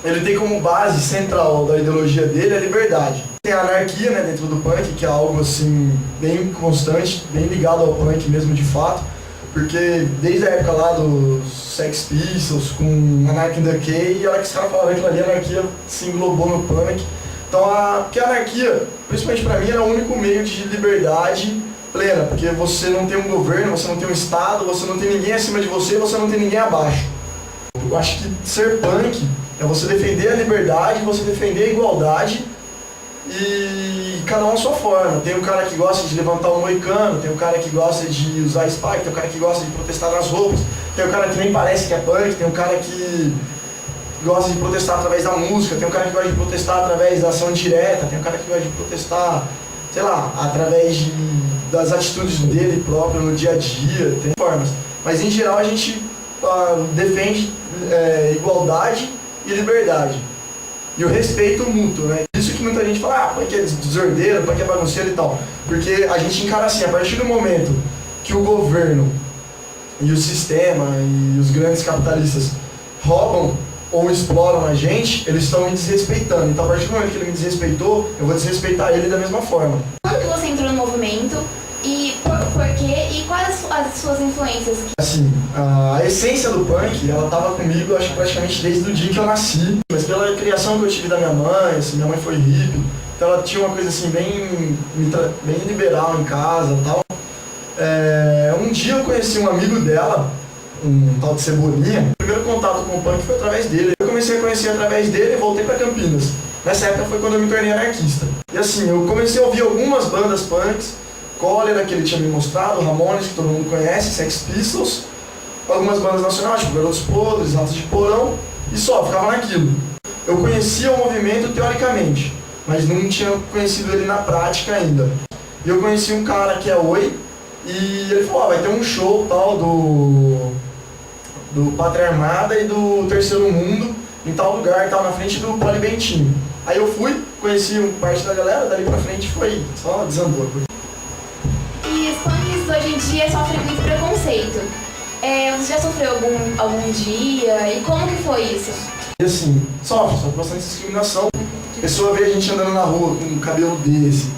ele tem como base central da ideologia dele a liberdade. Tem a anarquia, né, dentro do punk, que é algo assim bem constante, bem ligado ao punk mesmo de fato, porque desde a época lá dos Sex Pistols, com Anarchy in the K, e a hora que os caras falaram aquilo ali, a anarquia se englobou no punk. Então, porque a anarquia, principalmente pra mim, era o único meio de liberdade plena, porque você não tem um governo, você não tem um estado, você não tem ninguém acima de você, você não tem ninguém abaixo. Eu acho que ser punk é você defender a liberdade, você defender a igualdade, e cada um a sua forma. Tem um cara que gosta de levantar um moicano, tem um cara que gosta de usar spike, tem um cara que gosta de protestar nas roupas, tem um cara que nem parece que é punk, tem um cara que gosta de protestar através da música, tem um cara que gosta de protestar através da ação direta, tem um cara que gosta de protestar, sei lá, através das atitudes dele próprio no dia a dia, tem formas. Mas em geral a gente defende igualdade e liberdade. E o respeito mútuo, né? Isso que muita gente fala, punk é desordeiro, punk é bagunceiro e tal. Porque a gente encara assim, a partir do momento que o governo e o sistema e os grandes capitalistas roubam ou exploram a gente, eles estão me desrespeitando. Então a partir do momento que ele me desrespeitou, eu vou desrespeitar ele da mesma forma. Quando que você entrou no movimento e por quê? E quais as suas influências? Assim, a essência do punk, ela tava comigo, acho que praticamente desde o dia que eu nasci. Mas pela criação que eu tive da minha mãe, assim, minha mãe foi hippie, então ela tinha uma coisa assim bem liberal em casa e tal. Um dia eu conheci um amigo dela, um tal de Cebolinha. O primeiro contato com o punk foi através dele. Eu comecei a conhecer através dele e voltei pra Campinas. Nessa época foi quando eu me tornei anarquista. E assim, eu comecei a ouvir algumas bandas punks, Cólera, que ele tinha me mostrado, Ramones, que todo mundo conhece, Sex Pistols, algumas bandas nacionais, tipo Garotos Podres, Ratos de Porão, e só, ficava naquilo. Eu conhecia o movimento teoricamente, mas não tinha conhecido ele na prática ainda. E eu conheci um cara que é Oi, e ele falou, vai ter um show tal do Pátria Armada e do Terceiro Mundo, em tal lugar, tal, na frente do Polibentinho. Aí eu fui, conheci parte da galera, dali pra frente foi, só desandou. E os punks hoje em dia sofrem muito preconceito. Você já sofreu algum dia? E como que foi isso? E assim, sofre bastante discriminação. A pessoa vê a gente andando na rua com um cabelo desse,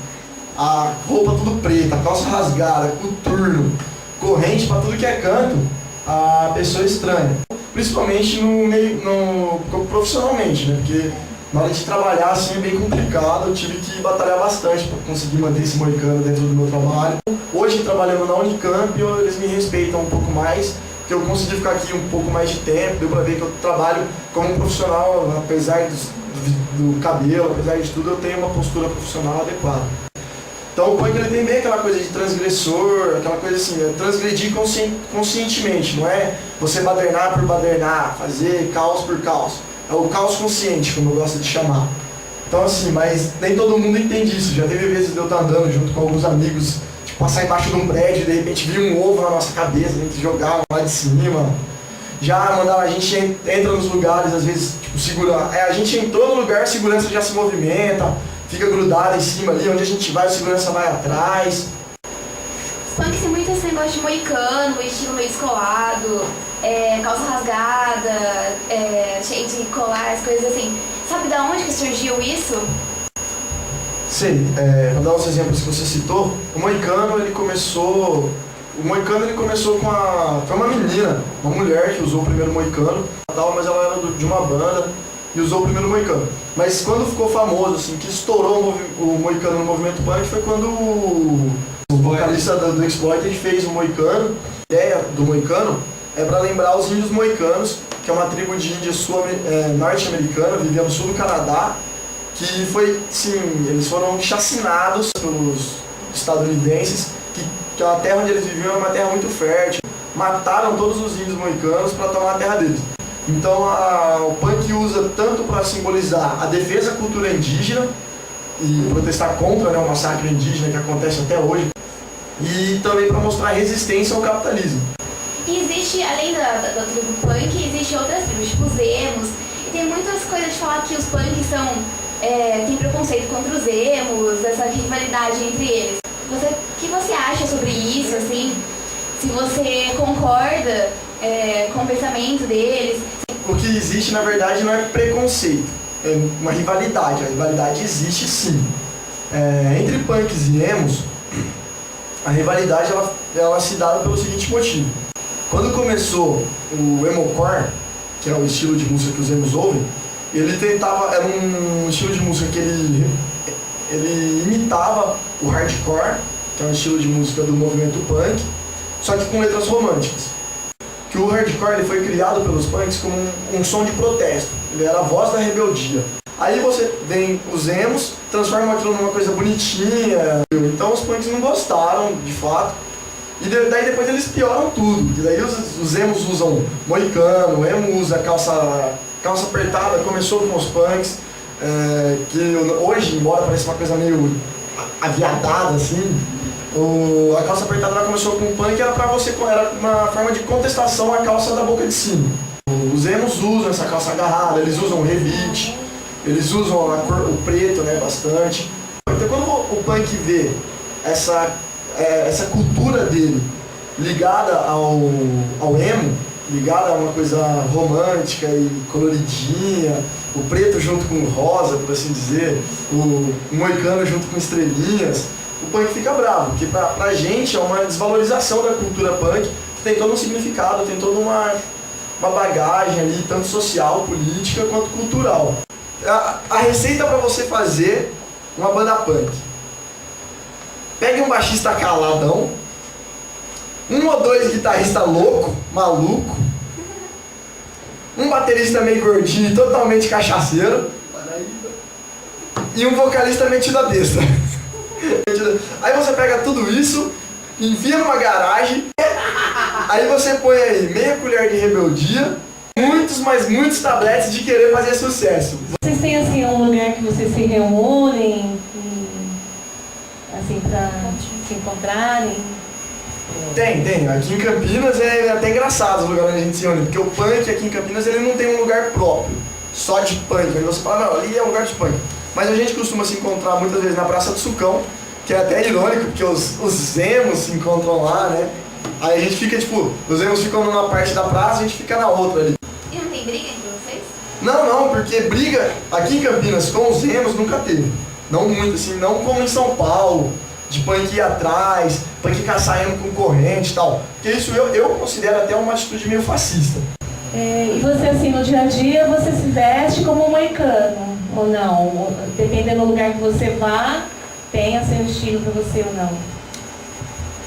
a roupa tudo preta, a calça rasgada, coturno, corrente pra tudo que é canto, a pessoa é estranha. Principalmente profissionalmente, né? Porque na hora de trabalhar assim é bem complicado, eu tive que batalhar bastante para conseguir manter esse moicano dentro do meu trabalho. Hoje, trabalhando na Unicamp, eles me respeitam um pouco mais, porque eu consegui ficar aqui um pouco mais de tempo, deu para ver que eu trabalho como um profissional, apesar do cabelo, apesar de tudo, eu tenho uma postura profissional adequada. Então o punk ele tem bem aquela coisa de transgressor, aquela coisa assim, transgredir conscientemente, não é você badernar por badernar, fazer caos por caos. É o caos consciente, como eu gosto de chamar. Então assim, mas nem todo mundo entende isso. Já teve vezes de eu estar andando junto com alguns amigos, tipo, passar embaixo de um prédio e de repente vir um ovo na nossa cabeça, a gente jogar lá de cima. Já mandar a gente entra nos lugares, às vezes, tipo, segura. A gente entrou no lugar, a segurança já se movimenta, fica grudada em cima ali, onde a gente vai, a segurança vai atrás. Os punks tem muito esse negócio de moicano, estilo meio descolado, calça rasgada, cheio de colar, as coisas assim. Sabe da onde que surgiu isso? Sei, vou dar uns exemplos que você citou. O moicano ele começou com foi uma menina, uma mulher que usou o primeiro moicano, mas ela era de uma banda e usou o primeiro moicano. Mas quando ficou famoso, assim, que estourou o moicano no movimento punk foi quando o vocalista do Exploited fez o moicano. A ideia do moicano é para lembrar os índios moicanos, que é uma tribo de índios norte-americana, vivia no sul do Canadá, que foi, sim, eles foram chacinados pelos estadunidenses, que a terra onde eles viviam era uma terra muito fértil. Mataram todos os índios moicanos para tomar a terra deles. Então o punk usa tanto para simbolizar a defesa à cultura indígena e protestar contra, né, o massacre indígena que acontece até hoje, e também para mostrar resistência ao capitalismo. E existe, além da tribo punk, existe outras tribos, tipo os emos, e tem muitas coisas de falar que os punks têm preconceito contra os emos, essa rivalidade entre eles. O que você acha sobre isso, assim? Se você concorda com o pensamento deles? o que existe, na verdade, não é preconceito, é uma rivalidade. A rivalidade existe sim. Entre punks e emos, a rivalidade ela se dá pelo seguinte motivo. Quando começou o emocore, que é o estilo de música que os emos ouvem, era um estilo de música que ele imitava o hardcore, que é um estilo de música do movimento punk, só que com letras românticas. Que o hardcore ele foi criado pelos punks como um som de protesto, ele era a voz da rebeldia. Aí você vem os emos, transformam aquilo numa coisa bonitinha, então os punks não gostaram, de fato, e daí depois eles pioram tudo, e daí os emos usam moicano, o emo usa calça apertada, começou com os punks, que hoje, embora pareça uma coisa meio aviadada assim, a calça apertada ela começou com o punk, era uma forma de contestação à calça da boca de cima. Os emos usam essa calça agarrada, eles usam o rebite, eles usam o preto, né, bastante. Então quando o punk vê essa cultura dele ligada ao emo, ligada a uma coisa romântica e coloridinha, o preto junto com o rosa, por assim dizer, o moicano junto com estrelinhas, o punk fica bravo, porque pra gente é uma desvalorização da cultura punk, que tem todo um significado, tem toda uma bagagem ali, tanto social, política, quanto cultural. A receita para você fazer uma banda punk: pegue um baixista caladão, um ou dois guitarristas louco, maluco, um baterista meio gordinho, totalmente cachaceiro, e um vocalista metido a besta. Aí você pega tudo isso, enfia numa garagem, aí você põe aí meia colher de rebeldia, muitos tabletes de querer fazer sucesso. Vocês têm assim um lugar que vocês se reúnem, assim, pra se encontrarem? Tem. Aqui em Campinas é até engraçado o lugar onde a gente se reúne, porque o punk aqui em Campinas ele não tem um lugar próprio, só de punk. Aí você fala, não, ali é um lugar de punk. Mas a gente costuma se encontrar muitas vezes na Praça do Sucão, que é até irônico, porque os emos se encontram lá, né? Aí a gente fica, os emos ficam numa parte da praça, a gente fica na outra ali. E não tem briga entre vocês? Não, porque briga aqui em Campinas com os emos nunca teve. Não muito, assim, não como em São Paulo, de punk ir atrás, punk ficar saindo com corrente e tal. Porque isso eu considero até uma atitude meio fascista. E você, assim, no dia a dia, você se veste como um moicano, ou não? Dependendo do lugar que você vá, tem a seu estilo pra você ou não?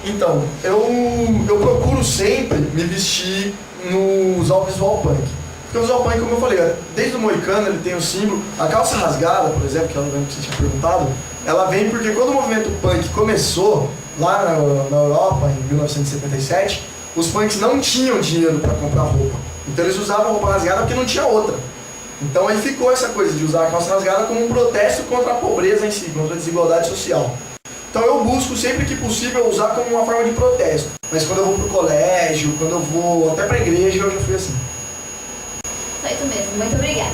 Então, eu procuro sempre me vestir usar o visual punk. Porque o visual punk, como eu falei, desde o moicano ele tem o símbolo, a calça rasgada, por exemplo, que eu não lembro que você tinha perguntado, ela vem porque quando o movimento punk começou, lá na Europa, em 1977, os punks não tinham dinheiro para comprar roupa. Então eles usavam roupa rasgada porque não tinha outra. Então aí ficou essa coisa de usar a calça rasgada como um protesto contra a pobreza em si, contra a desigualdade social. Então eu busco sempre que possível usar como uma forma de protesto. Mas quando eu vou pro colégio, quando eu vou até pra igreja, eu já fui assim. Só isso mesmo. Muito obrigada.